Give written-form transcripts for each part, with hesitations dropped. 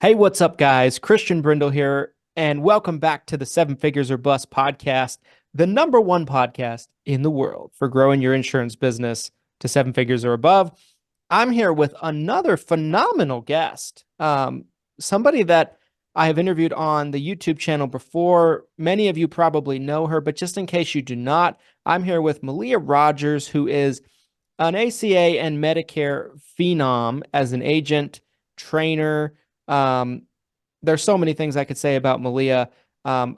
Hey, what's up, guys? Christian Brindle here, and welcome back to the Seven Figures or Bust podcast, the number one podcast in the world for growing your insurance business to seven figures or above. I'm here with another phenomenal guest, somebody that I have interviewed on the YouTube channel before. Many of you probably know her, but just in case you do not, I'm here with Malia Rogers, who is an ACA and Medicare phenom as an agent, trainer. Um, there's so many things I could say about Malia.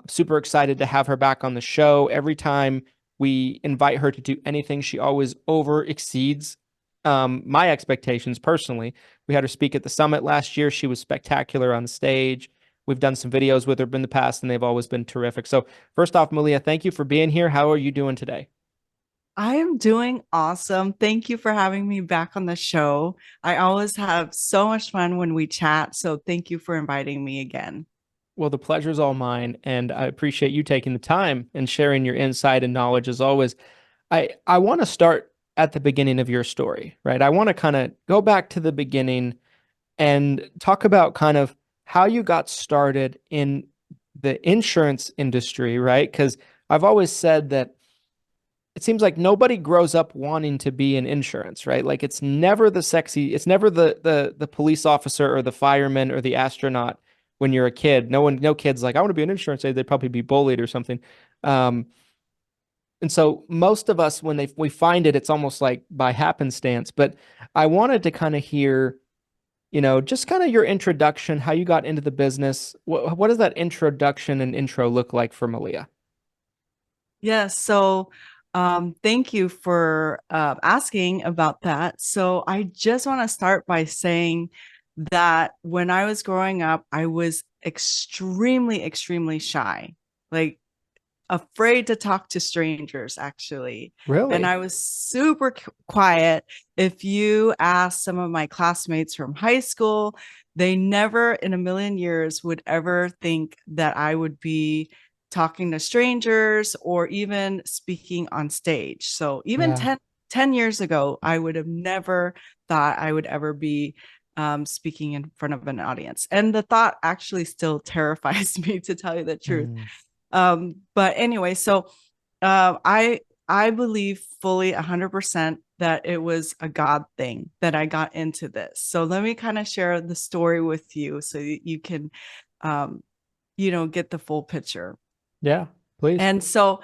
Super excited to have her back on the show. Every time we invite her to do anything, she always over exceeds my expectations personally. We had her speak at the summit last year. She was spectacular on stage. We've done some videos with her in the past, and they've always been terrific. So, first off, Malia, thank you for being here. How are you doing today? I am doing awesome. Thank you for having me back on the show. I always have so much fun when we chat. So thank you for inviting me again. Well, the pleasure's all mine, and I appreciate you taking the time and sharing your insight and knowledge as always. I want to start at the beginning of your story, right? I want to kind of go back to the beginning and talk about kind of how you got started in the insurance industry, right? Because I've always said that it seems like nobody grows up wanting to be in insurance, right? Like it's never the sexy, it's never the police officer or the fireman or the astronaut when you're a kid. No kid's like, I want to be an insurance agent. They'd probably be bullied or something. Um, and so most of us, when we find it, it's almost like by happenstance. But I wanted to kind of hear, just kind of your introduction, how you got into the business. What does that introduction and intro look like for Malia? Yes. Thank you for asking about that. So, I just want to start by saying that when I was growing up, I was extremely, extremely shy. Like, afraid to talk to strangers, actually. And Really? I was super quiet. If you ask some of my classmates from high school, they never in a million years would ever think that I would be talking to strangers or even speaking on stage. So even Yeah. 10 years ago, I would have never thought I would ever be speaking in front of an audience. And the thought actually still terrifies me, to tell you the truth. Mm. But anyway, I believe fully 100% that it was a God thing that I got into this. So let me kind of share the story with you so you can um, get the full picture. Yeah, please. And so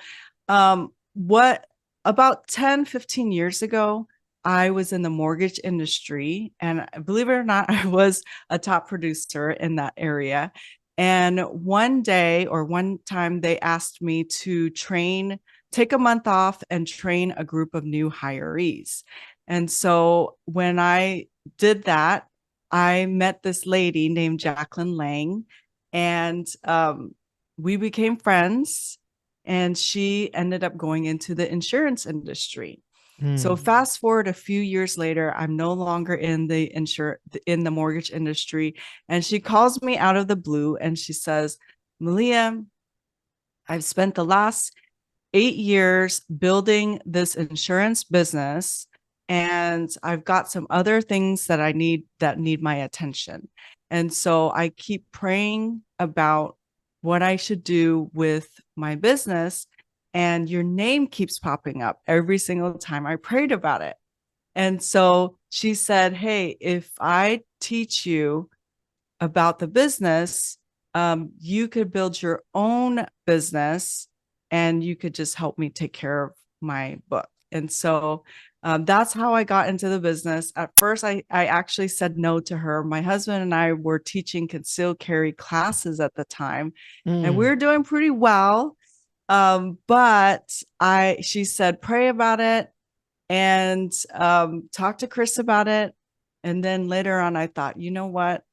what about 10, 15 years ago, I was in the mortgage industry, and believe it or not, I was a top producer in that area. And one day or one time, they asked me to take a month off and train a group of new hirees. And so when I did that, I met this lady named Jacqueline Lang, and we became friends, and she ended up going into the insurance industry. So Mm. fast forward a few years later, I'm no longer in the mortgage industry, and she calls me out of the blue and she says, "Malia, I've spent the last 8 years building this insurance business, and I've got some other things that need my attention. And so I keep praying about what I should do with my business, and your name keeps popping up every single time I prayed about it." And so she said, "Hey, if I teach you about the business, you could build your own business, and you could just help me take care of my book." And so that's how I got into the business. At first, I actually said no to her. My husband and I were teaching concealed carry classes at the time, and we Mm. were doing pretty well. But she said, pray about it and talk to Chris about it. And then later on, I thought, you know what?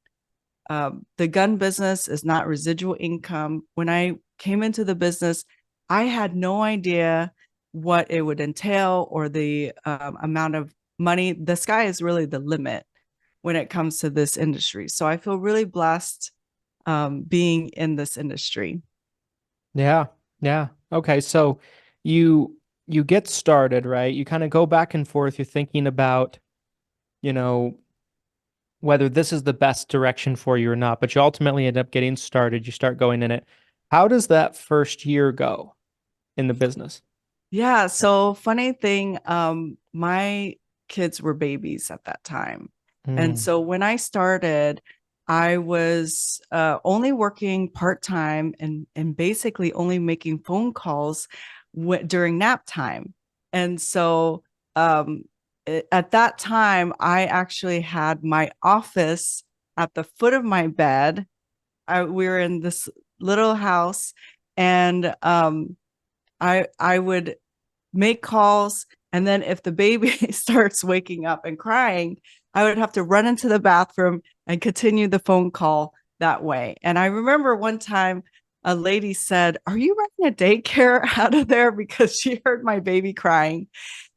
The gun business is not residual income. When I came into the business, I had no idea what it would entail or the amount of money. The sky is really the limit when it comes to this industry. So I feel really blessed being in this industry. Yeah. Yeah. Okay. So you get started, right? You kind of go back and forth. You're thinking about, you know, whether this is the best direction for you or not, but you ultimately end up getting started, you start going in it. How does that first year go in the business? Yeah, so funny thing, my kids were babies at that time. And Mm, so when I started, I was only working part-time and basically only making phone calls during nap time. And so um, at that time, I actually had my office at the foot of my bed. We were in this little house, and I would make calls. And then if the baby starts waking up and crying, I would have to run into the bathroom and continue the phone call that way. And I remember one time a lady said, "Are you running a daycare out of there?" Because she heard my baby crying.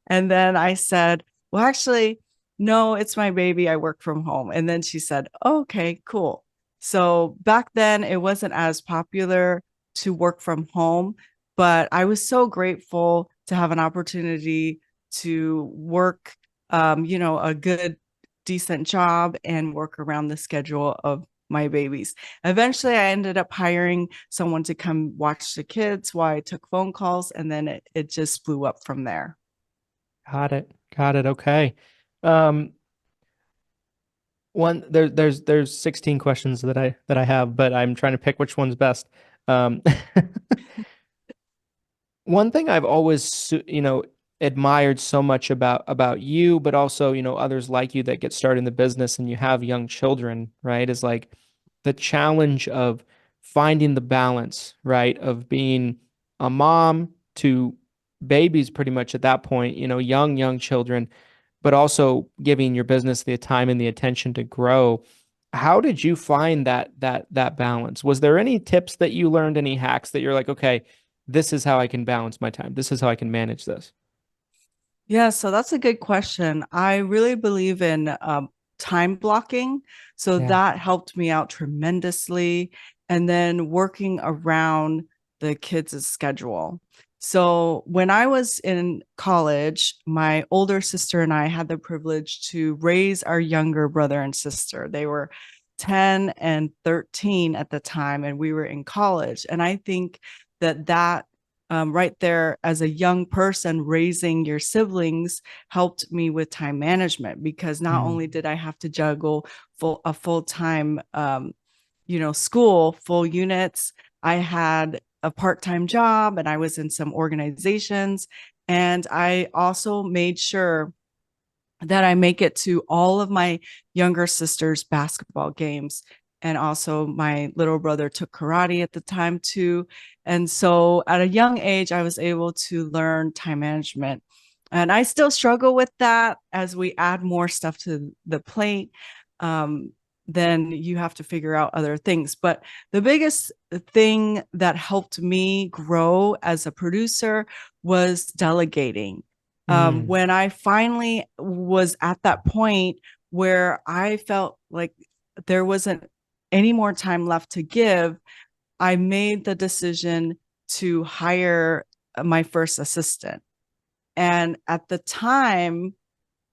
And then I said, "Well, actually, no, it's my baby. I work from home." And then she said, "Oh, okay, cool." So back then, it wasn't as popular to work from home, but I was so grateful to have an opportunity to work, a good, decent job and work around the schedule of my babies. Eventually, I ended up hiring someone to come watch the kids while I took phone calls, and then it just blew up from there. got it. Got it. Okay. Um, there's 16 questions that I have, but I'm trying to pick which one's best. Um, One thing I've always, admired so much about you, but also, others like you that get started in the business and you have young children, right? Is like the challenge of finding the balance, right? Of being a mom to babies pretty much at that point, young children, but also giving your business the time and the attention to grow. How did you find that balance? Was there any tips that you learned, any hacks that you're like, okay, this is how I can balance my time. This is how I can manage this. Yeah, so that's a good question. I really believe in time blocking. So Yeah. that helped me out tremendously. And then working around the kids' schedule. So when I was in college, my older sister and I had the privilege to raise our younger brother and sister. They were 10 and 13 at the time, and we were in college. And I think that right there as a young person raising your siblings helped me with time management, because not Mm. only did I have to juggle a full-time school full units, I had a part-time job and I was in some organizations, and I also made sure that I make it to all of my younger sister's basketball games. And also, my little brother took karate at the time too. And so, at a young age, I was able to learn time management. And I still struggle with that as we add more stuff to the plate. Um, then you have to figure out other things. But the biggest thing that helped me grow as a producer was delegating. Mm. When I finally was at that point where I felt like there wasn't any more time left to give, I made the decision to hire my first assistant. And at the time,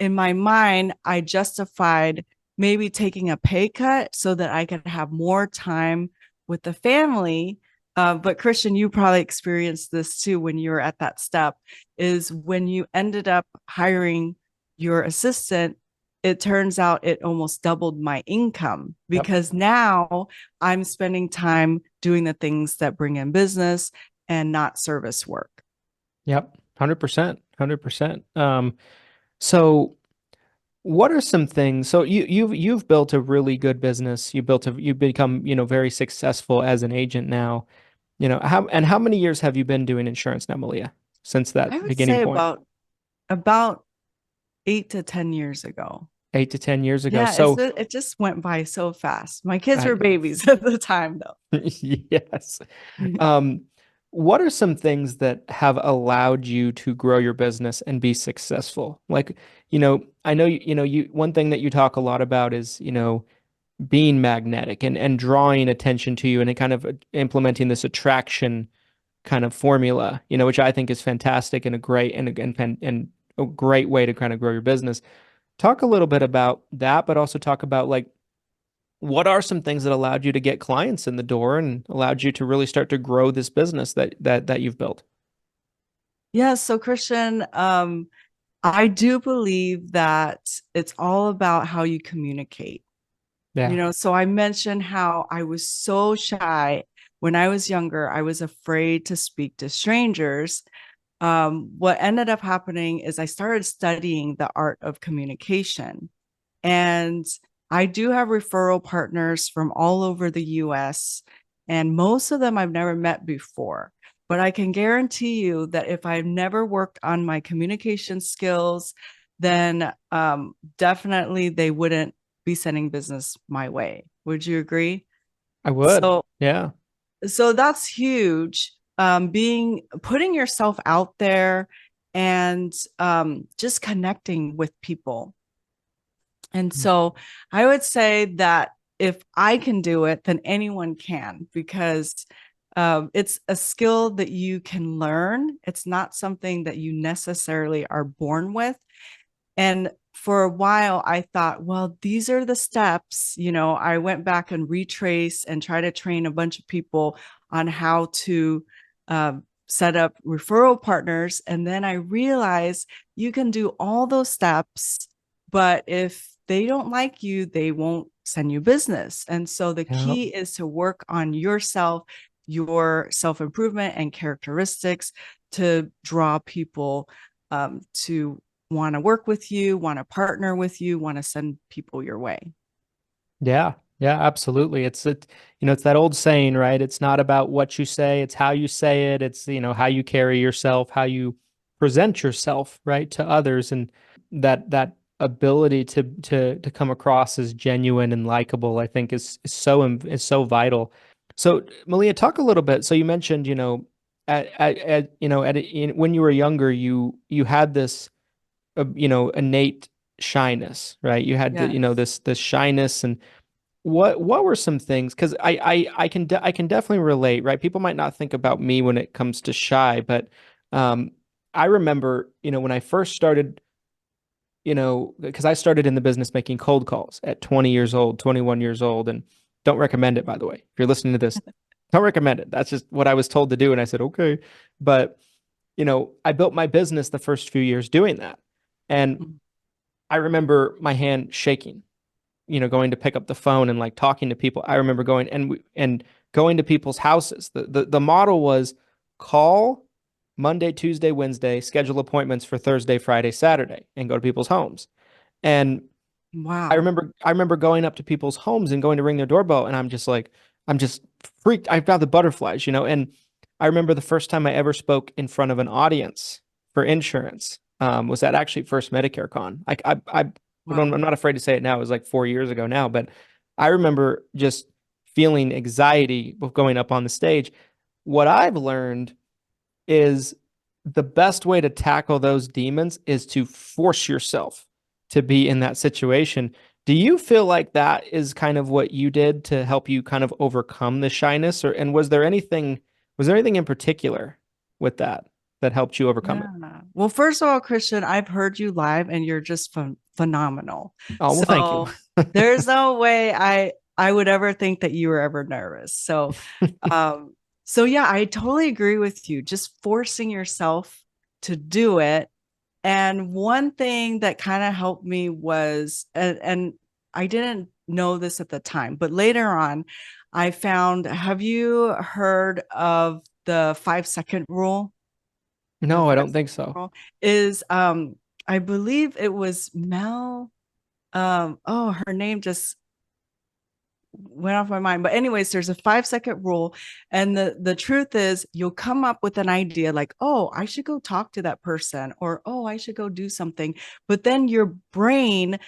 in my mind, I justified maybe taking a pay cut so that I could have more time with the family. But Christian, you probably experienced this too when you were at that step, is when you ended up hiring your assistant, it turns out it almost doubled my income, Yep. because now I'm spending time doing the things that bring in business and not service work. Yep. 100%. 100%. So what are some things? So you've built a really good business. You've become, very successful as an agent now. How many years have you been doing insurance now, Malia, since I that would beginning say point? about 8 to 10 years ago. 8 to 10 years ago. Yeah, So it just went by so fast. My kids were I, babies at the time, though. yes. Um, what are some things that have allowed you to grow your business and be successful? Like, I know one thing that you talk a lot about is, being magnetic and drawing attention to you and kind of implementing this attraction kind of formula, which I think is fantastic and a great and a great way to kind of grow your business. Talk a little bit about that, but also talk about like what are some things that allowed you to get clients in the door and allowed you to really start to grow this business that you've built? Yeah. So Christian, I do believe that it's all about how you communicate. Yeah. So I mentioned how I was so shy when I was younger. I was afraid to speak to strangers. What ended up happening is I started studying the art of communication. And I do have referral partners from all over the US, and most of them I've never met before. But I can guarantee you that if I've never worked on my communication skills, then definitely they wouldn't be sending business my way. Would you agree? I would. So, Yeah. so that's huge. Putting yourself out there and just connecting with people. And so I would say that if I can do it, then anyone can, because it's a skill that you can learn. It's not something that you necessarily are born with. And for a while, I thought, well, these are the steps. I went back and retrace and try to train a bunch of people on how to set up referral partners. And then I realized you can do all those steps, but if they don't like you, they won't send you business. And so the Yeah. key is to work on yourself, your self-improvement and characteristics to draw people to want to work with you, want to partner with you, want to send people your way. Yeah. Yeah, absolutely. It's that old saying, right? It's not about what you say, it's how you say it. It's, how you carry yourself, how you present yourself, right, to others. And that ability to come across as genuine and likable, I think is so vital. So, Malia, talk a little bit. So you mentioned, when you were younger, you had this innate shyness, right? You had Yes. this shyness. And what were some things? Because I can definitely relate, right? People might not think about me when it comes to shy, but um, I remember, when I first started, because I started in the business making cold calls at 20 years old, 21 years old, and don't recommend it, by the way. If you're listening to this, don't recommend it. That's just what I was told to do, and I said okay. But I built my business the first few years doing that, and I remember my hand shaking, going to pick up the phone and like talking to people. I remember going and going to people's houses. The model was call Monday, Tuesday, Wednesday, schedule appointments for Thursday, Friday, Saturday, and go to people's homes. And I Wow. remember I remember going up to people's homes and going to ring their doorbell, and I'm just freaked. I've got the butterflies, and I remember the first time I ever spoke in front of an audience for insurance was at actually First Medicare Con. I'm Wow. not afraid to say it now. It was like 4 years ago now, but I remember just feeling anxiety with going up on the stage. What I've learned is the best way to tackle those demons is to force yourself to be in that situation. Do you feel like that is kind of what you did to help you kind of overcome the shyness, and was there anything in particular with that helped you overcome it? Yeah. Well, first of all, Christian, I've heard you live and you're just phenomenal. Oh, well, thank you. So there's no way I would ever think that you were ever nervous. Um so yeah, I totally agree with you. Just forcing yourself to do it. And one thing that kind of helped me was, and I didn't know this at the time, but later on, I found, have you heard of the 5 second rule? The No, I five don't think second so. rule is, I believe it was Mel. Oh, her name just went off my mind. But anyways, there's a 5 second rule. And the truth is you'll come up with an idea like, oh, I should go talk to that person, or oh, I should go do something. But then your brain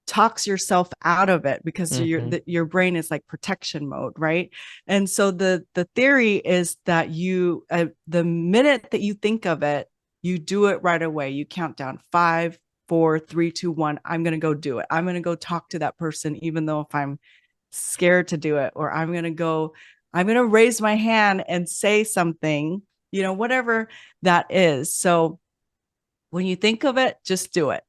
talks yourself out of it because Hmm. your brain is like protection mode, right? And so the theory is that the minute that you think of it, you do it right away. You count down 5, 4, 3, 2, 1. I'm going to go do it. I'm going to go talk to that person even though if I'm scared to do it, or I'm going to raise my hand and say something, whatever that is. So when you think of it, just do it.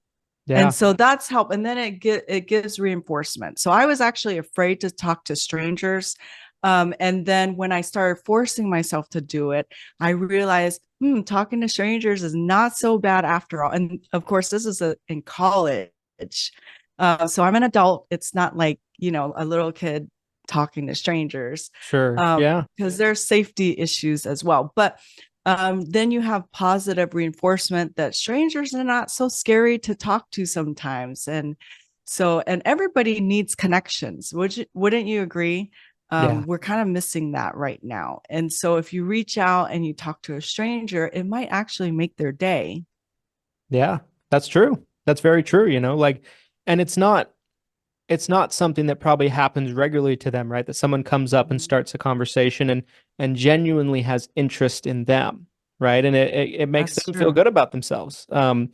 Yeah. And so that's help. And then it gives reinforcement. So I was actually afraid to talk to strangers. And then when I started forcing myself to do it, I realized talking to strangers is not so bad after all. And of course, this is in college. So I'm an adult. It's not like, a little kid talking to strangers, Sure. Yeah. because there's safety issues as well. But then you have positive reinforcement that strangers are not so scary to talk to sometimes. And everybody needs connections. Wouldn't you agree? Yeah. We're kind of missing that right now. And so if you reach out and you talk to a stranger, it might actually make their day. Yeah. That's true. That's very true, like, and it's not something that probably happens regularly to them, right? That someone comes up and starts a conversation and genuinely has interest in them, right? And it makes That's them feel true. good about themselves. And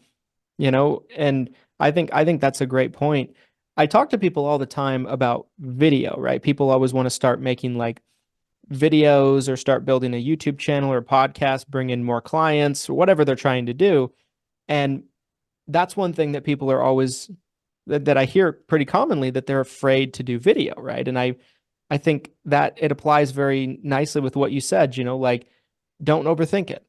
I think that's a great point. I talk to people all the time about video, right? People always want to start making like videos or start building a YouTube channel or podcast, bring in more clients or whatever they're trying to do. And that's one thing that people are always that I hear pretty commonly, that they're afraid to do video, right? And I think that it applies very nicely with what you said, like don't overthink it.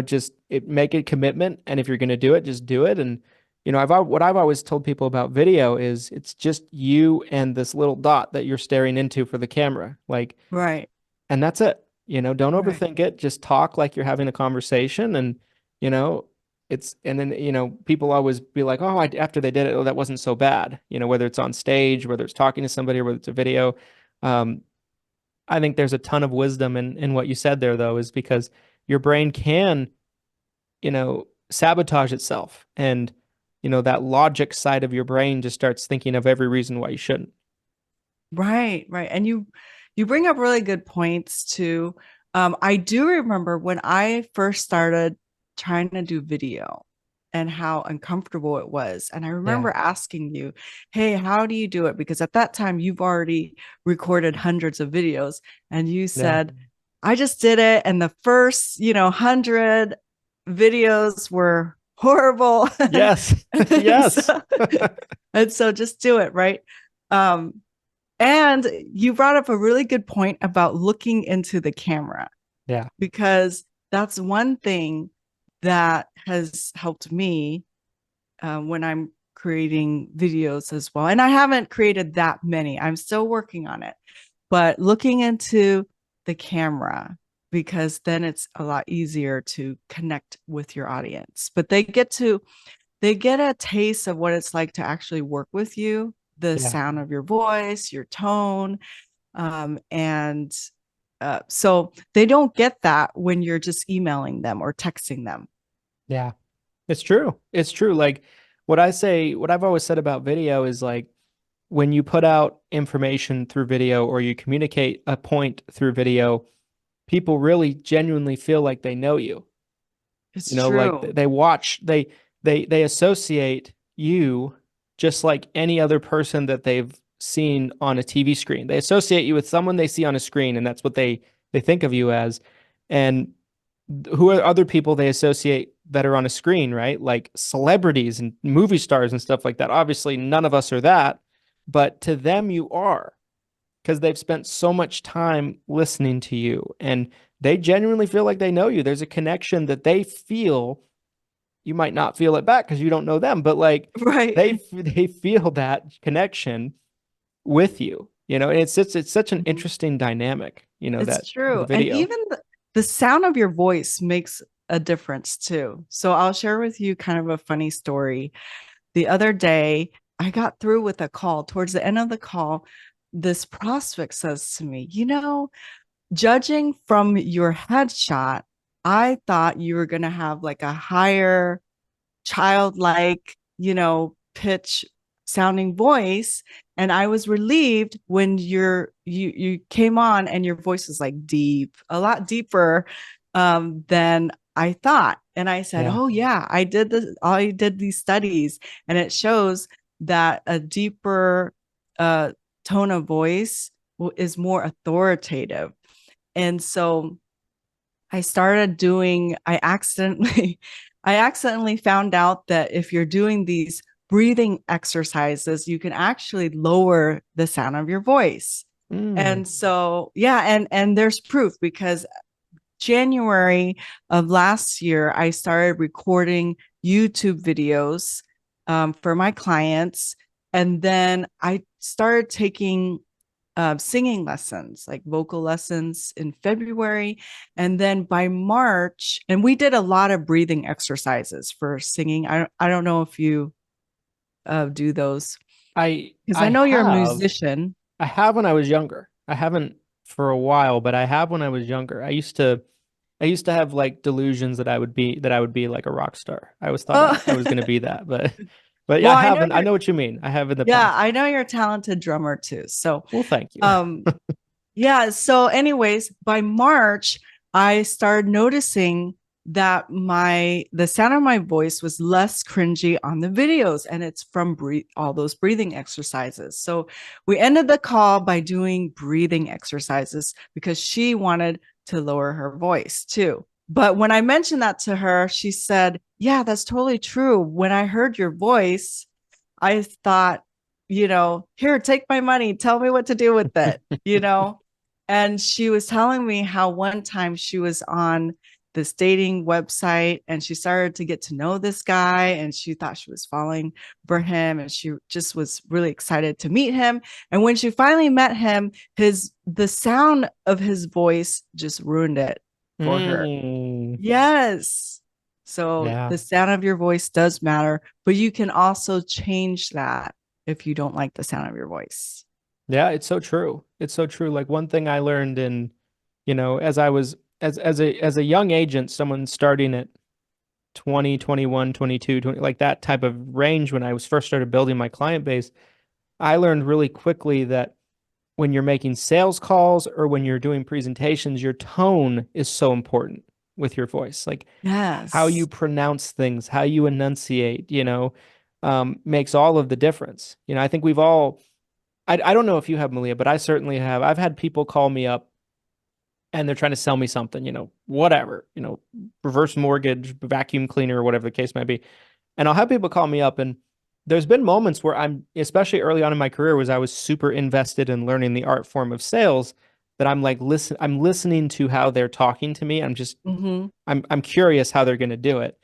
Just make a commitment, and if you're going to do it, just do it. And what I've always told people about video is it's just you and this little dot that you're staring into for the camera, like, Right. and that's it. Don't Right. overthink it. Just talk like you're having a conversation, and you know, and then people always be like, oh, after they did it, oh, that wasn't so bad. Whether it's on stage, whether it's talking to somebody, or whether it's a video. Um, I think there's a ton of wisdom in what you said there, though, is because your brain can, sabotage itself, and that logic side of your brain just starts thinking of every reason why you shouldn't. Right, right. And you bring up really good points too. I do remember when I first started trying to do video and how uncomfortable it was. And I Yeah. remember asking you, hey, how do you do it? Because at that time you've already recorded hundreds of videos, and you Yeah. said, I just did it. And the first, 100 videos were horrible. Yes. and, Yes. so, and so just do it, right? Um, and you brought up a really good point about looking into the camera, Yeah. because that's one thing that has helped me when I'm creating videos as well. And I haven't created that many, I'm still working on it, but looking into the camera, because then it's a lot easier to connect with your audience. But they get a taste of what it's like to actually work with you, the Yeah. sound of your voice, your tone. And so they don't get that when you're just emailing them or texting them. Yeah. It's true. It's true. Like what I've always said about video is like when you put out information through video or you communicate a point through video, people really genuinely feel like they know you. It's Like true. they watch, they associate you just like any other person that they've seen on a TV screen. They associate you with someone they see on a screen, and that's what they think of you as. And who are other people they associate that are on a screen, right? Like celebrities and movie stars and stuff like that. Obviously, none of us are that, but to them, you are, because they've spent so much time listening to you and they genuinely feel like they know you. There's a connection that they feel. You might not feel it back because you don't know them, but like they Right. they feel that connection with you. And it's such an Mhm. interesting dynamic, It's that the true. And video. even the sound of your voice makes a difference too. So I'll share with you kind of a funny story. The other day, I got through with a call. Towards the end of the call, this prospect says to me, judging from your headshot, I thought you were going to have like a higher childlike, pitch sounding voice. And I was relieved when you came on and your voice was like deep, a lot deeper than I thought. And I said, Yeah. oh yeah, I did these studies, and it shows that a deeper tone of voice is more authoritative. And so I started doing, I accidentally found out that if you're doing these breathing exercises, you can actually lower the sound of your voice. And so, yeah, and there's proof, because January of last year, I started recording YouTube videos for my clients. And then I started taking singing lessons, like vocal lessons, in February. And then by March, and we did a lot of breathing exercises for singing. I don't know if you do those, because I know you're a musician. I have when I was younger. I haven't for a while, but I have when I was younger. I used to have like delusions that I would be like a rock star. I always thought I was going to be that, but yeah, Well, I haven't. I know what you mean. I have in the yeah, past. I know you're a talented drummer too. So, Well, thank you. yeah. So, anyways, by March, I started noticing that the sound of my voice was less cringy on the videos, and it's from all those breathing exercises. So we ended the call by doing breathing exercises because she wanted to lower her voice too. But when I mentioned that to her, she said, yeah, that's totally true. When I heard your voice, I thought, here, take my money, tell me what to do with it. And she was telling me how one time she was on this dating website and she started to get to know this guy, and she thought she was falling for him, and she just was really excited to meet him. And when she finally met him, the sound of his voice just ruined it for her. Yes. So the sound of your voice does matter, but you can also change that if you don't like the sound of your voice. Yeah, it's so true. It's so true. Like one thing I learned as I was as a young agent, someone starting at 20, 21, 22, 20, like that type of range when I was first started building my client base, I learned really quickly that when you're making sales calls or when you're doing presentations, your tone is so important with your voice. Like how you pronounce things, how you enunciate, makes all of the difference. I think we've all, I don't know if you have, Malia, but I certainly have. I've had people call me up and they're trying to sell me something, whatever, reverse mortgage, vacuum cleaner, or whatever the case might be. And I'll have people call me up, and there's been moments where especially early on in my career, was I was super invested in learning the art form of sales, that I'm like, I'm listening to how they're talking to me. I'm just, I'm curious how they're going to do it.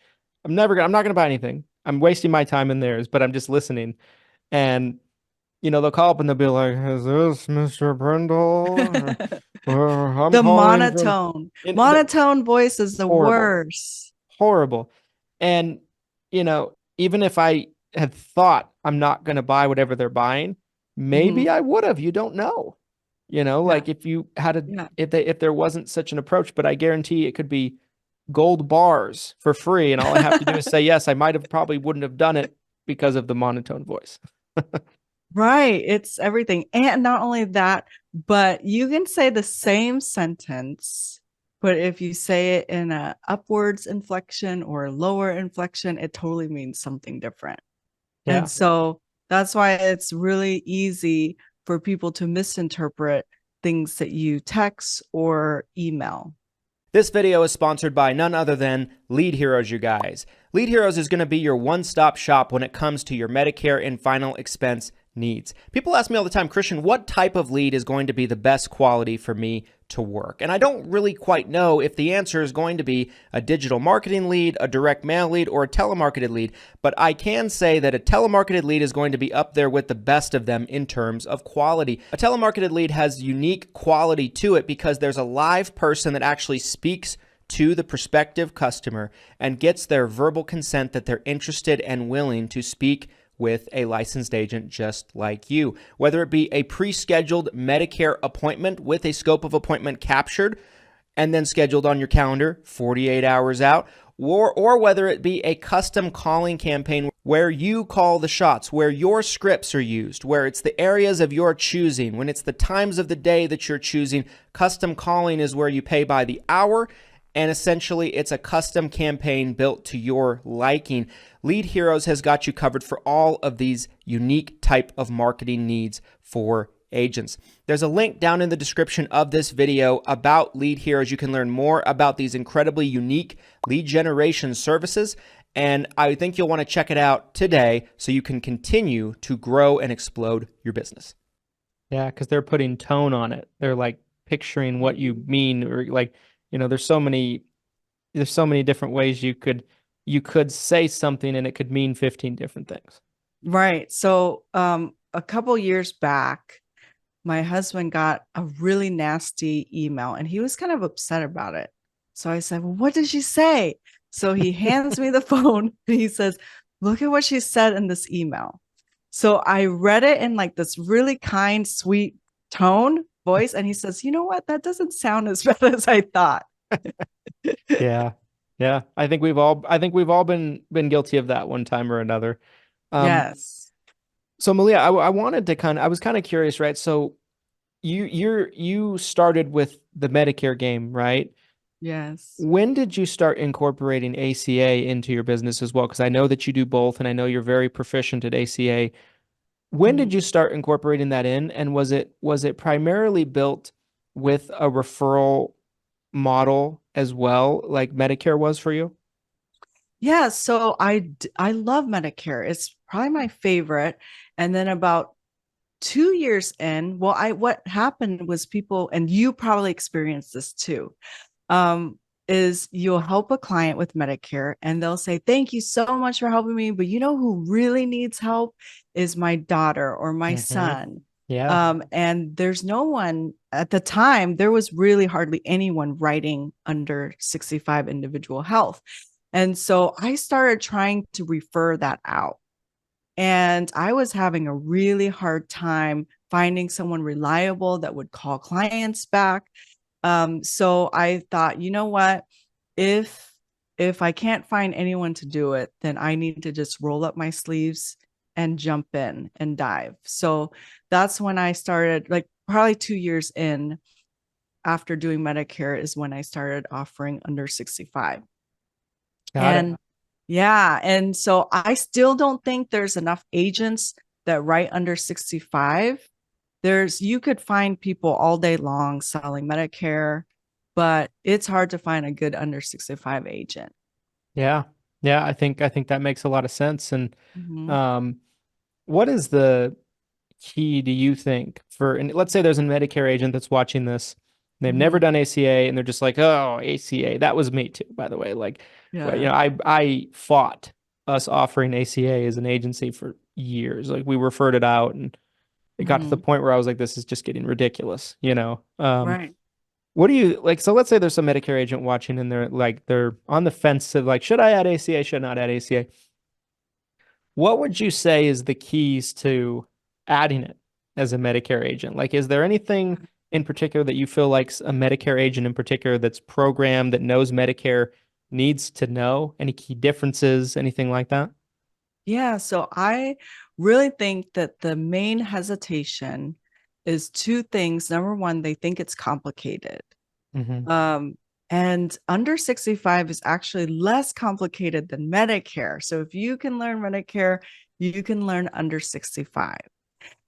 I'm not going to buy anything. I'm wasting my time and theirs, but I'm just listening. And they'll call up and they'll be like, "Is this Mr. Brindle?" The monotone voice is the worst. Horrible. And, even if I had thought I'm not going to buy whatever they're buying, maybe I would have. You don't know. Like if you had if there wasn't such an approach, but I guarantee it could be gold bars for free, and all I have to do is say yes. I probably wouldn't have done it because of the monotone voice. Right. It's everything. And not only that, but you can say the same sentence, but if you say it in a upwards inflection or a lower inflection, it totally means something different. Yeah. And so that's why it's really easy for people to misinterpret things that you text or email. This video is sponsored by none other than Lead Heroes, you guys. Lead Heroes is going to be your one-stop shop when it comes to your Medicare and final expense needs. People ask me all the time, Christian, what type of lead is going to be the best quality for me to work? And I don't really quite know if the answer is going to be a digital marketing lead, a direct mail lead, or a telemarketed lead, but I can say that a telemarketed lead is going to be up there with the best of them in terms of quality. A telemarketed lead has unique quality to it because there's a live person that actually speaks to the prospective customer and gets their verbal consent that they're interested and willing to speak with a licensed agent just like you. Whether it be a pre-scheduled Medicare appointment with a scope of appointment captured and then scheduled on your calendar 48 hours out, or whether it be a custom calling campaign where you call the shots, where your scripts are used, where it's the areas of your choosing, when it's the times of the day that you're choosing. Custom calling is where you pay by the hour, and essentially it's a custom campaign built to your liking. Lead Heroes has got you covered for all of these unique type of marketing needs for agents. There's a link down in the description of this video about Lead Heroes. You can learn more about these incredibly unique lead generation services And I think you'll want to check it out today so you can continue to grow and explode your business. Yeah, because they're putting tone on it. They're like picturing what you mean, or like, there's so many different ways you could say something and it could mean 15 different things. Right. So a couple years back, my husband got a really nasty email and he was kind of upset about it. So I said, well, what did she say? So he hands me the phone and he says, look at what she said in this email. So I read it in like this really kind, sweet tone voice. And he says, you know what? That doesn't sound as bad as I thought. Yeah. Yeah. I think we've all been guilty of that one time or another. Um, Yes. so Malia, I was kind of curious, right? So you started with the Medicare game, right? Yes. When did you start incorporating ACA into your business as well? Because I know that you do both, and I know you're very proficient at ACA. When did you start incorporating that in? And was it primarily built with a referral model as well, like Medicare was for you? Yeah, so I love Medicare. It's probably my favorite. And then about 2 years in, well, I what happened was people, and you probably experienced this too, um, is you'll help a client with Medicare and they'll say, thank you so much for helping me. But you know who really needs help is my daughter or my Hmm. son. Yeah. And there's no one at the time, there was really hardly anyone writing under 65 individual health. And so I started trying to refer that out. And I was having a really hard time finding someone reliable that would call clients back. So I thought, you know what? If if I can't find anyone to do it, then I need to just roll up my sleeves and jump in and dive. So that's when I started, like probably 2 years in after doing Medicare is when I started offering under 65. Got it. And yeah, and so I still don't think there's enough agents that write under 65. You could find people all day long selling Medicare, but it's hard to find a good under 65 agent. Yeah. Yeah, I think that makes a lot of sense. And Mhm. um, what is the key, do you think, and let's say there's a Medicare agent that's watching this, and they've never Mhm. done ACA, and they're just like, oh, ACA, that was me too, by the way. Like, well, Yeah. I fought us offering ACA as an agency for years. Like we referred it out, and it got to the Mhm. point where I was like, this is just getting ridiculous, you know? Right. What do you like? So let's say there's some Medicare agent watching and they're on the fence of like, should I add ACA? Should I not add ACA? What would you say is the keys to adding it as a Medicare agent? Like, is there anything in particular that you feel like a Medicare agent in particular that's programmed that knows Medicare needs to know? Any key differences, anything like that? Yeah, so I really think that the main hesitation is two things. Number one, they think it's complicated. Hmm. Um, and under 65 is actually less complicated than Medicare. So if you can learn Medicare, you can learn under 65.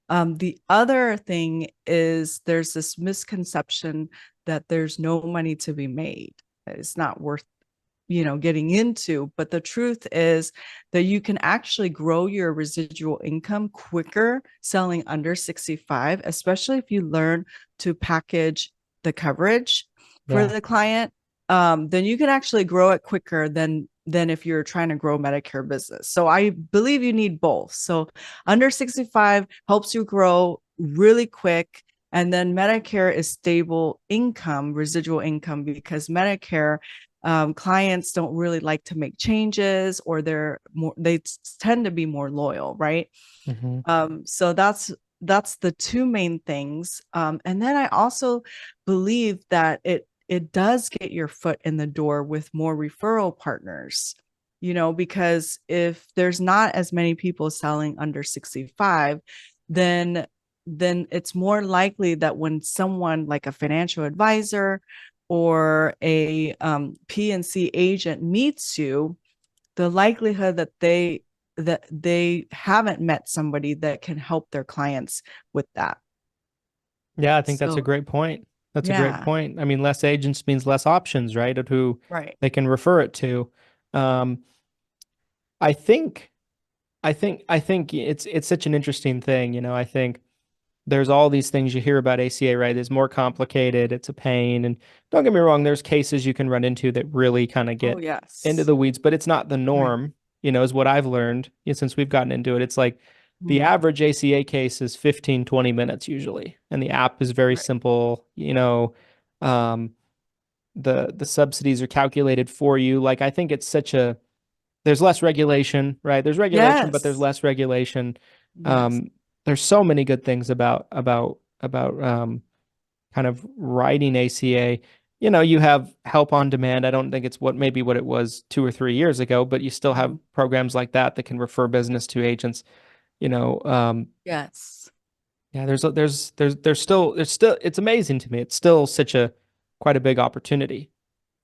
The other thing is there's this misconception that there's no money to be made. It's not worth, getting into. But the truth is that you can actually grow your residual income quicker selling under 65, especially if you learn to package the coverage for Yeah. the client. Then you can actually grow it quicker than if you're trying to grow Medicare business. So I believe you need both. So under 65 helps you grow really quick. And then Medicare is stable income, residual income, because Medicare clients don't really like to make changes, or they tend to be more loyal, right? Hmm. So that's the two main things. And then I also believe that it does get your foot in the door with more referral partners, because if there's not as many people selling under 65, then it's more likely that when someone like a financial advisor or a PNC agent meets you, the likelihood that they haven't met somebody that can help their clients with that. Yeah, I think that's a So great point. That's a great yeah, point. I mean, less agents means less options, right? Of who right. they can refer it to. Um, I think I think it's such an interesting thing. I think there's all these things you hear about ACA, right? It's more complicated, it's a pain. And don't get me wrong, there's cases you can run into that really kind of Oh, get into yes. the weeds, but it's not the Right. norm, is what I've learned, since we've gotten into it. It's like the Mhm. average ACA case is 15, 20 minutes usually. And the app is very Right. simple. Um, the subsidies are calculated for you. Like I think it's such a there's less regulation, right? There's regulation, but there's Yes. less regulation. Yes. Um, there's so many good things about kind of writing ACA. You have help on demand. I don't think it's maybe what it was 2 or 3 years ago, but you still have Mhm. programs like that can refer business to agents. You know, um, Yes. yeah, there's still it's amazing to me. It's still such a quite a big opportunity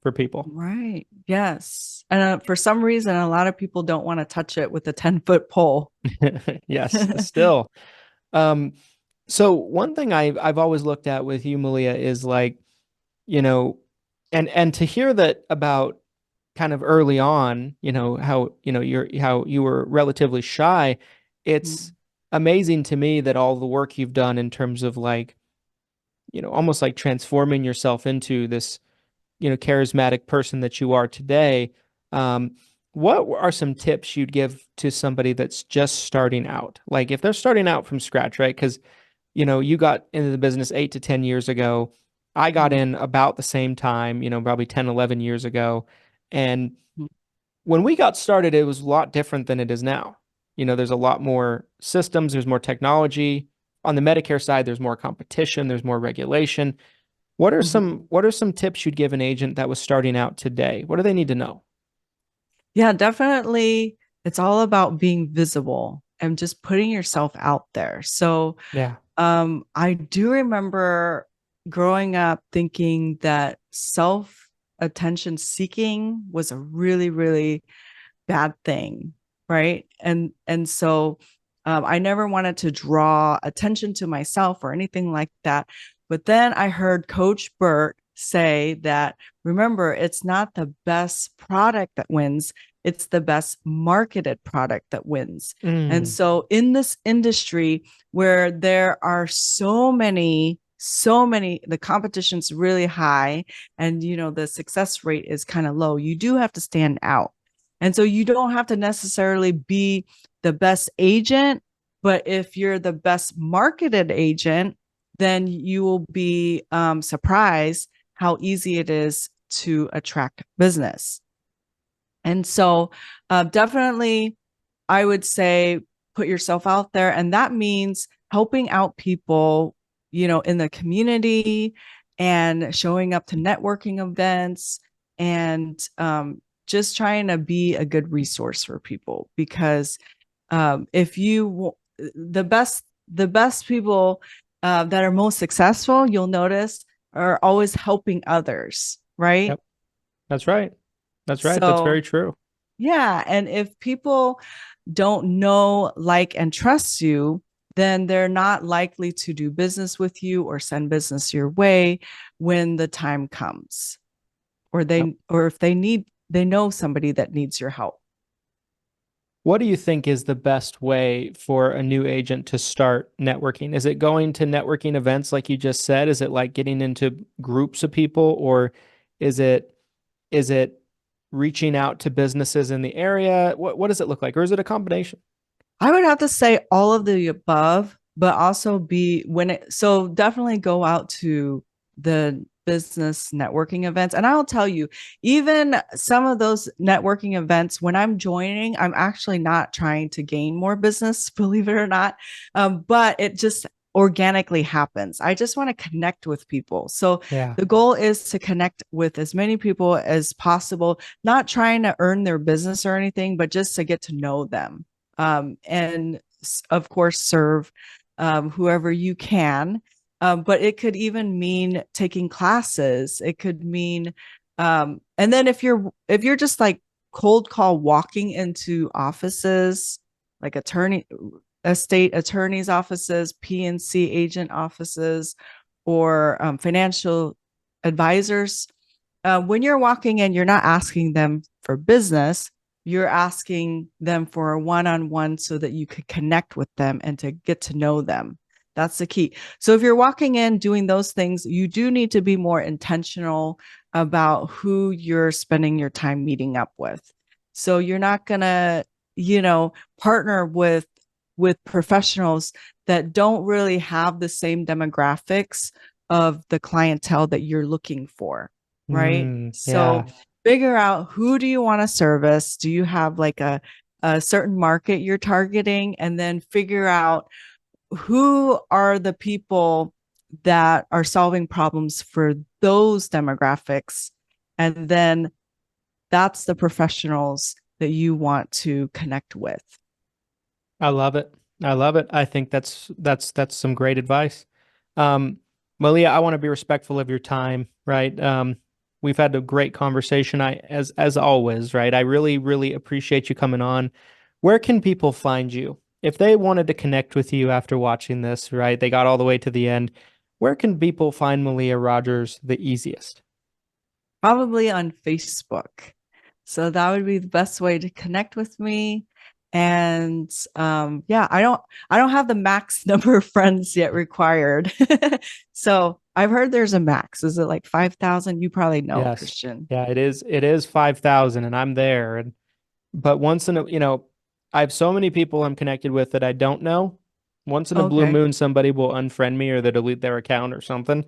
for people. Right. Yes. And for some reason, a lot of people don't want to touch it with a 10-foot pole. Yes, still. Um, so one thing I've always looked at with you, Malia, is like, you know, and to hear that about kind of early on, how how you were relatively shy. It's Mhm. amazing to me that all the work you've done in terms of like, almost like transforming yourself into this, charismatic person that you are today. Um, what are some tips you'd give to somebody that's just starting out? Like if they're starting out from scratch, right? Because you got into the business 8 to 10 years ago. I got Mhm. in about the same time, probably 10, 11 years ago. And Mhm. when we got started, it was a lot different than it is now. There's a lot more systems, there's more technology. On the Medicare side, there's more competition, there's more regulation. What are some Mhm. what are some tips you'd give an agent that was starting out today? What do they need to know? Yeah, definitely. It's all about being visible and just putting yourself out there. So, Yeah. I do remember growing up thinking that self attention seeking was a really, really bad thing, right? And so I never wanted to draw attention to myself or anything like that. But then I heard Coach Burt say that, remember, it's not the best product that wins, it's the best marketed product that wins. And Mm, so in this industry where there are so many, the competition's really high, and the success rate is kind of low, you do have to stand out. And so you don't have to necessarily be the best agent, but if you're the best marketed agent, then you will be surprised how easy it is to attract business. And so, definitely, I would say put yourself out there. And that means helping out people, in the community and showing up to networking events and just trying to be a good resource for people. Because if you, the best people that are most successful, you'll notice, are always helping others, right? yep. That's right. That's right. That's So, very true. yeah. And if people don't know, like, and trust you, then they're not likely to do business with you or send business your way when the time comes, or Yep. if they know somebody that needs your help. What do you think is the best way for a new agent to start networking? Is it going to networking events like you just said? Is it like getting into groups of people, or is it reaching out to businesses in the area? What does it look like? Or is it a combination? I would have to say all of the above, but also be when it, so definitely go out to the business networking events. And I'll tell you, even some of those networking events, when I'm joining, I'm actually not trying to gain more business, believe it or not. But it just organically happens. I just want to connect with people. So Yeah. the goal is to connect with as many people as possible, not trying to earn their business or anything, but just to get to know them, and of course serve whoever you can. But it could even mean taking classes. It could mean, and then if you're just like cold call walking into offices, like estate attorneys offices, PNC agent offices, or financial advisors. When you're walking in, you're not asking them for business. you're asking them for a one-on-one so that you could connect with them and to get to know them. That's the key. So if you're walking in doing those things, you do need to be more intentional about who you're spending your time meeting up with. So you're not going to, partner with professionals that don't really have the same demographics of the clientele that you're looking for, right? So figure out, who do you want to service? Do you have like a certain market you're targeting? And then figure out, who are the people that are solving problems for those demographics? And then that's the professionals that you want to connect with. I love it. I love it. I think that's some great advice. Malia, I want to be respectful of your time, right? We've had a great conversation. As always, right? I really, really appreciate you coming on. Where can people find you? If they wanted to connect with you after watching this, right? They got all the way to the end. Where can people find Malia Rogers the easiest? Probably on Facebook. So that would be the best way to connect with me. And I don't have the max number of friends yet required. So I've heard there's a max. Is it like 5,000? You probably know, Yes. Christian. Yeah, it is 5,000, and I'm there. But once in a, I have so many people I'm connected with that I don't know. Once in a blue moon, somebody will unfriend me or they delete their account or something.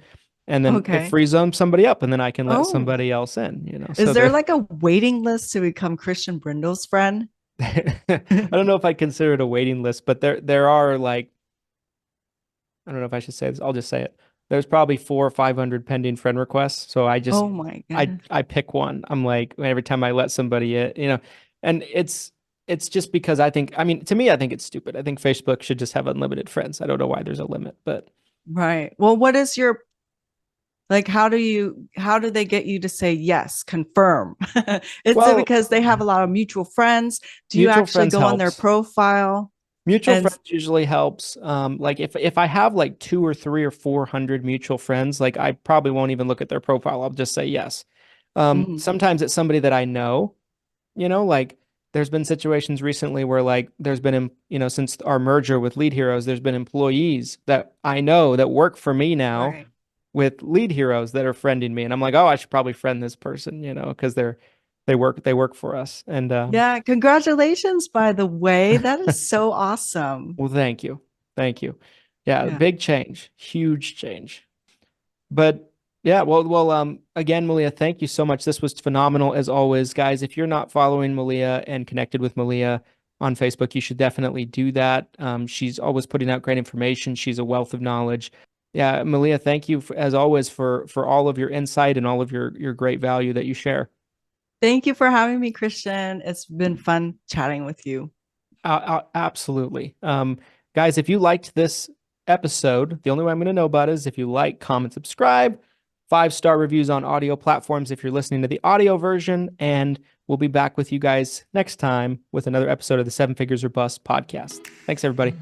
And then it frees somebody up, and then I can let somebody else in, Is there like a waiting list to become Christian Brindle's friend? I don't know if I consider it a waiting list, but there are like, I don't know if I should say this. I'll just say it. There's probably 400 or 500 pending friend requests. So I just, oh my God. I pick one. I'm like, every time I let somebody in, and it's just because to me, I think it's stupid. I think Facebook should just have unlimited friends. I don't know why there's a limit, but. Right. Well, what is your, like, how do they get you to say yes, confirm? Is it because they have a lot of mutual friends? Do you actually go on their profile? Mutual friends usually helps. Like if I have like 200 or 300 or 400 mutual friends, like I probably won't even look at their profile. I'll just say yes. Sometimes it's somebody that I know, like there's been situations recently where like there's been, since our merger with Lead Heroes, there's been employees that I know that work for me now with Lead Heroes that are friending me. And I'm like, oh, I should probably friend this person, because they work for us. And yeah, congratulations, by the way. That is so awesome. Well, thank you. Yeah, big change, huge change. But yeah, well, again, Malia, thank you so much. This was phenomenal as always, guys. If you're not following Malia and connected with Malia on Facebook, you should definitely do that. She's always putting out great information. She's a wealth of knowledge. Yeah, Malia, thank you as always for all of your insight and all of your great value that you share. Thank you for having me, Christian. It's been fun chatting with you. Absolutely. Guys, if you liked this episode, the only way I'm going to know about it is if you like, comment, subscribe, 5-star reviews on audio platforms if you're listening to the audio version, and we'll be back with you guys next time with another episode of the 7 Figures or Bust podcast. Thanks, everybody.